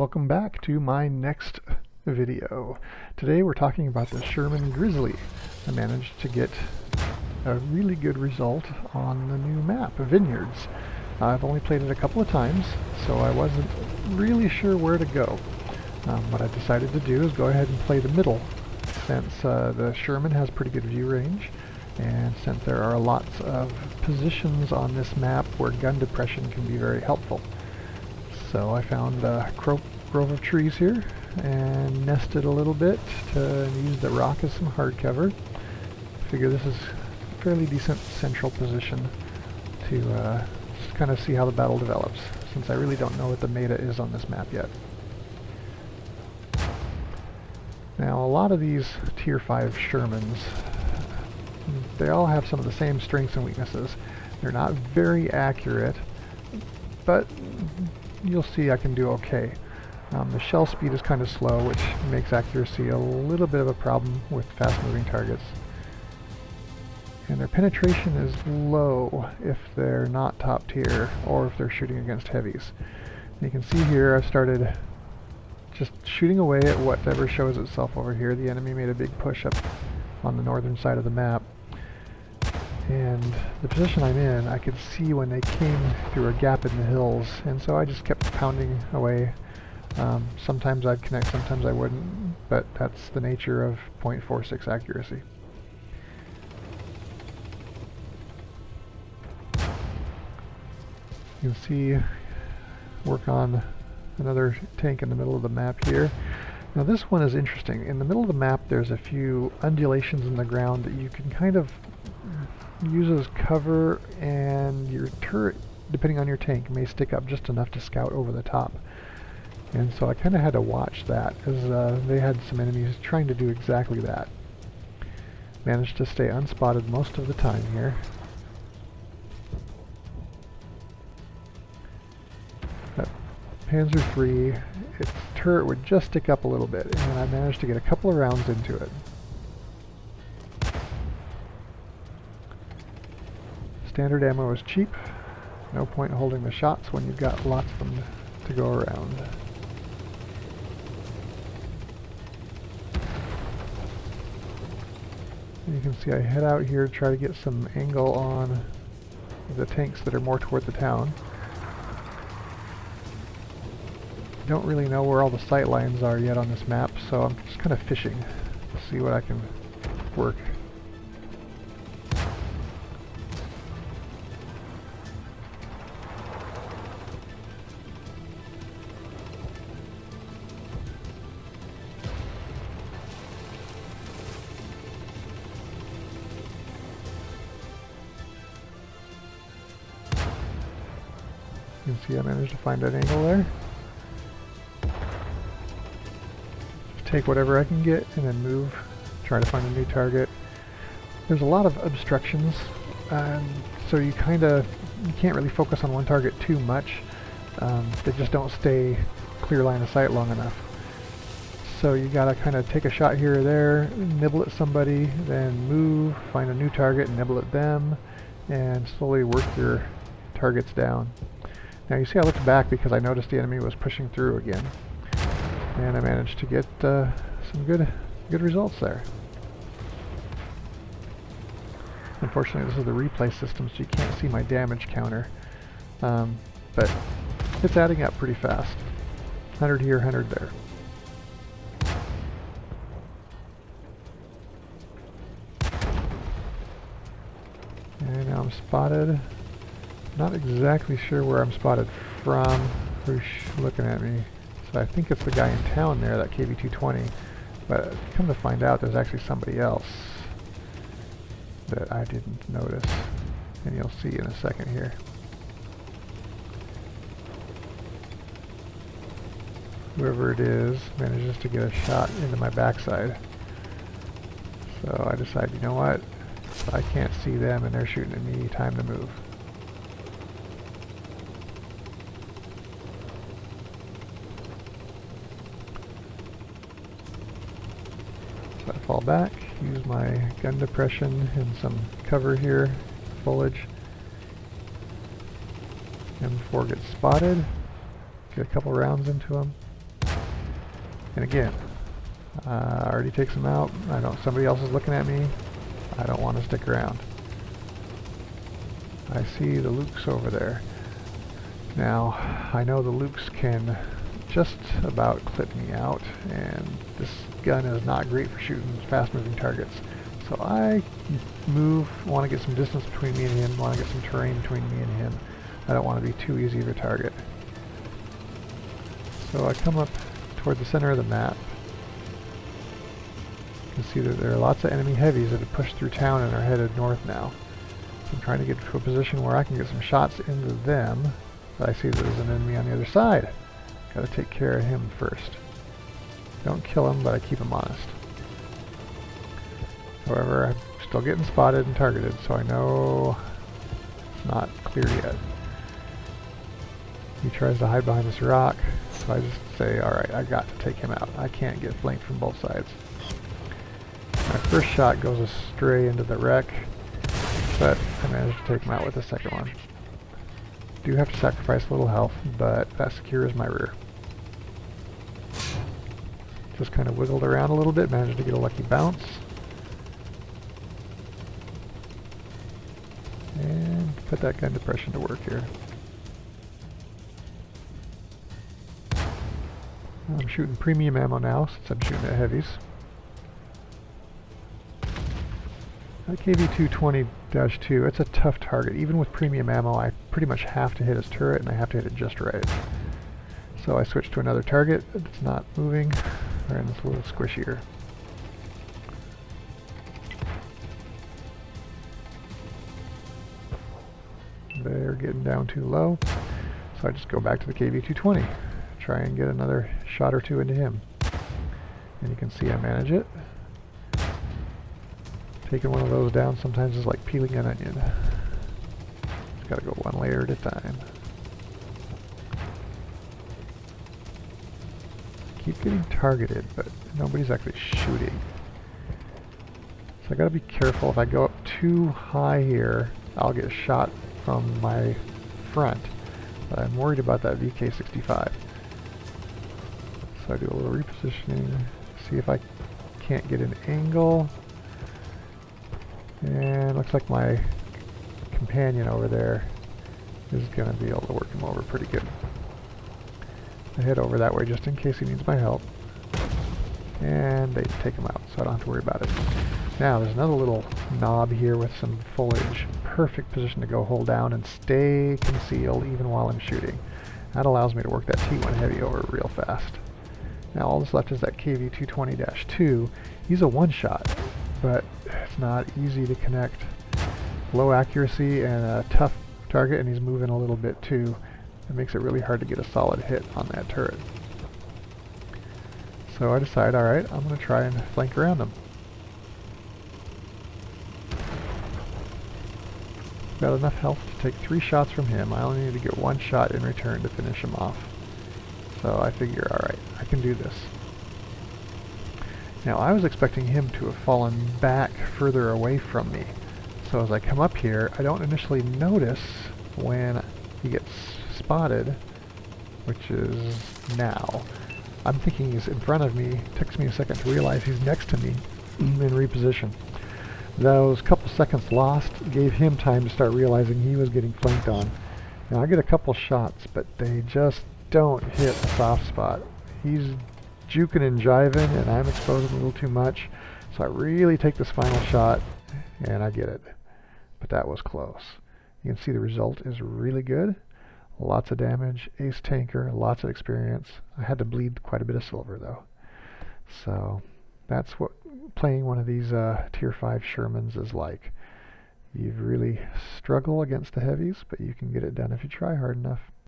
Welcome back to my next video. Today we're talking about the Sherman Grizzly. I managed to get a really good result on the new map, Vineyards. I've only played it a couple of times, so I wasn't really sure where to go. What I decided to do is go ahead and play the middle, since the Sherman has pretty good view range, and since there are lots of positions on this map where gun depression can be very helpful. So I found a grove of trees here and nested a little bit to use the rock as some hard cover. I figure this is a fairly decent central position to just kind of see how the battle develops, since I really don't know what the meta is on this map yet. Now, a lot of these tier 5 Shermans, they all have some of the same strengths and weaknesses. They're not very accurate, but you'll see I can do okay. The shell speed is kind of slow, which makes accuracy a little bit of a problem with fast-moving targets. And their penetration is low if they're not top tier, or if they're shooting against heavies. And you can see here I've started just shooting away at whatever shows itself over here. The enemy made a big push up on the northern side of the map. And the position I'm in, I could see when they came through a gap in the hills, and so I just kept pounding away. Sometimes I'd connect, sometimes I wouldn't, but that's the nature of .46 accuracy. You can see work on another tank in the middle of the map here. Now this one is interesting. In the middle of the map there's a few undulations in the ground that you can kind of use as cover, and your turret, depending on your tank, may stick up just enough to scout over the top. And so I kind of had to watch that, as they had some enemies trying to do exactly that. Managed to stay unspotted most of the time here. That Panzer III, its turret would just stick up a little bit, and I managed to get a couple of rounds into it. Standard ammo is cheap. No point holding the shots when you've got lots of them to go around. And you can see I head out here to try to get some angle on the tanks that are more toward the town. Don't really know where all the sight lines are yet on this map, so I'm just kind of fishing to see what I can work. You can see I managed to find an angle there. Just take whatever I can get and then move, try to find a new target. There's a lot of obstructions, so you can't really focus on one target too much. They just don't stay clear line of sight long enough. So you gotta kind of take a shot here or there, nibble at somebody, then move, find a new target, and nibble at them, and slowly work your targets down. Now you see I looked back because I noticed the enemy was pushing through again, and I managed to get some good results there. Unfortunately this is the replay system, so you can't see my damage counter, but it's adding up pretty fast. 100 here, 100 there. And now I'm spotted. Not exactly sure where I'm spotted from. Who's looking at me? So I think it's the guy in town there, that KV-220. But come to find out, there's actually somebody else that I didn't notice. And you'll see in a second here. Whoever it is manages to get a shot into my backside. So I decide, you know what? I can't see them and they're shooting at me. Time to move. So I fall back, use my gun depression and some cover here, foliage. M4 gets spotted, get a couple rounds into him. And again, already takes him out. Somebody else is looking at me. I don't want to stick around. I see the Lukes over there. Now, I know the Lukes can just about clip me out, and this gun is not great for shooting fast-moving targets. So I want to get some distance between me and him, want to get some terrain between me and him. I don't want to be too easy of a target. So I come up toward the center of the map. You can see that there are lots of enemy heavies that have pushed through town and are headed north now. So I'm trying to get to a position where I can get some shots into them. But I see there's an enemy on the other side. Gotta take care of him first. Don't kill him, but I keep him honest. However, I'm still getting spotted and targeted, so I know it's not clear yet. He tries to hide behind this rock, so I just say, alright, I got to take him out. I can't get flanked from both sides. My first shot goes astray into the wreck, but I managed to take him out with the second one. Do have to sacrifice a little health, but that secures my rear. Just kind of wiggled around a little bit, managed to get a lucky bounce. And put that gun depression to work here. I'm shooting premium ammo now, since I'm shooting at heavies. That KV-220-2, it's a tough target. Even with premium ammo, I pretty much have to hit his turret, and I have to hit it just right. So I switch to another target that's not moving, and it's a little squishier. They're getting down too low, so I just go back to the KV-220. Try and get another shot or two into him. And you can see I manage it. Taking one of those down sometimes is like peeling an onion. Just gotta go one layer at a time. Keep getting targeted, but nobody's actually shooting. So I gotta be careful. If I go up too high here, I'll get shot from my front. But I'm worried about that VK-65. So I do a little repositioning, see if I can't get an angle. And looks like my companion over there is going to be able to work him over pretty good. I head over that way just in case he needs my help. And they take him out, so I don't have to worry about it. Now there's another little knob here with some foliage. Perfect position to go hold down and stay concealed even while I'm shooting. That allows me to work that T1 heavy over real fast. Now all that's left is that KV-220-2. He's a one-shot, but it's not easy to connect. Low accuracy and a tough target, and he's moving a little bit too. It makes it really hard to get a solid hit on that turret. So I decide, alright, I'm going to try and flank around him. Got enough health to take 3 shots from him. I only need to get 1 shot in return to finish him off. So I figure, alright, I can do this. Now I was expecting him to have fallen back further away from me. So as I come up here, I don't initially notice when he gets spotted, which is now. I'm thinking he's in front of me. It takes me a second to realize he's next to me in reposition. Those couple seconds lost gave him time to start realizing he was getting flanked on. Now I get a couple shots, but they just don't hit a soft spot. He's juking and jiving, and I'm exposing a little too much. So I really take this final shot, and I get it. But that was close. You can see the result is really good. Lots of damage, ace tanker, lots of experience. I had to bleed quite a bit of silver though. So that's what playing one of these tier 5 Shermans is like. You really struggle against the heavies, but you can get it done if you try hard enough.